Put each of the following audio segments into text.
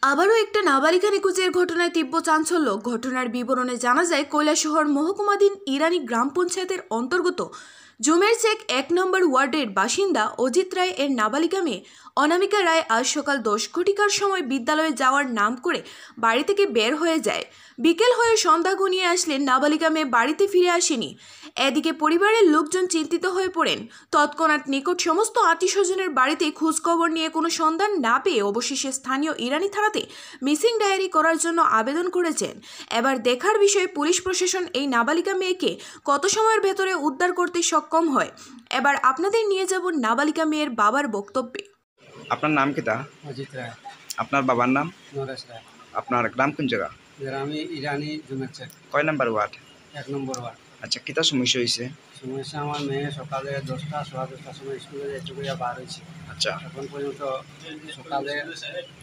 আবারও একটা নাবালিকা নিখোঁজের ঘটনায় তীব্র চাঞ্চল্য। ঘটনার বিবরণে জানা যায়, কৈলাসহর মহকুমাধীন ইরানি গ্রাম পঞ্চায়েতের অন্তর্গত জুমের চেক 1 নম্বর ওয়ার্ডের বাসিন্দা অজিত রায় এর নাবালিকা মেয়ে অনামিকা রায় আজ সকাল 10 ঘটিকার সময় বিদ্যালয়ে যাওয়ার নাম করে বাড়ি থেকে বের হয়ে যায়। বিকেল হয়ে সন্ধ্যা ঘনিয়ে আসলে নাবালিকা মেয়ে বাড়িতে ফিরে আসেনি। এদিকে পরিবারের লোকজন চিন্তিত হয়ে পড়েন। তৎক্ষণাৎ নিকট সমস্ত আত্মীয়স্বজনের বাড়িতে খোঁজখবর নিয়ে কোনো সন্ধান না পেয়ে অবশেষে স্থানীয় ইরানি থানাতে মিসিং ডায়েরি করার জন্য আবেদন করেছেন। এবার দেখার বিষয় পুলিশ প্রশাসন এই নাবালিকা মেয়েকে কত সময়ের ভেতরে উদ্ধার করতে সক্ষম হয়। এবার আপনাদের নিয়ে যাব নাবালিকা মেয়ের বাবার বক্তব্যে। আপনার নাম কি তা? অজিত রায়। আপনার বাবার নাম? নরেশ রায়। আপনার গ্রাম কোন জায়গা? গ্রামে ইরানি জুমের চেক কয় নাম্বার ওয়ার্ড? 1 নম্বর ওয়ার্ড। আচ্ছা, কিতা সমস্যা হয়েছে? সমস্যা, আমার মেয়ে সকালে 10টা সোয়া 10টার সময় স্কুলে যাইতে করিয়া বার হয়েছে। আচ্ছা, এখন পর্যন্ত সকালে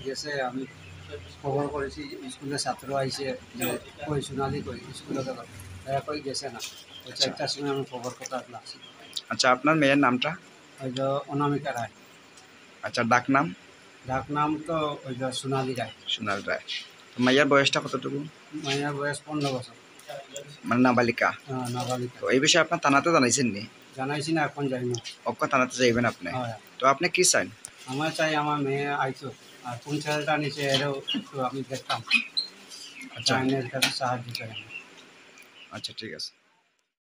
গেছে, আমি খবর করেছি, স্কুলের ছাত্র আইসে যে কই সোনালি কই স্কুলে গেল, তারা কই গেছে না। ওই 4টার সময় আমি খবর কথা লাগছি। আচ্ছা, আপনার মেয়ের নামটা? ওই যে অনামিকা রায়। আচ্ছা, ডাক নাম? ডাক নাম তো ওই যে সোনালি রায়। সোনাল রায়। মাইয়ার বয়সটা কতটুকু? মায়ের বয়স 15 বছর। মানে নাবালিকা। নাবালিকা। তো এই বিষয়ে আপনার থানাতে জানাইছেন নি? জানাইছি না, এখন যাই না। অক্ষ থানাতে যাইবেন আপনি? হ্যাঁ, তো আপনি কি চান? আমার চাই আমার মেয়ে আইতো, আর পঞ্চায়েতটা নিচে এরও একটু আমি দেখতাম। আচ্ছা, আইনের কাছে সাহায্য চাই। আচ্ছা, ঠিক আছে।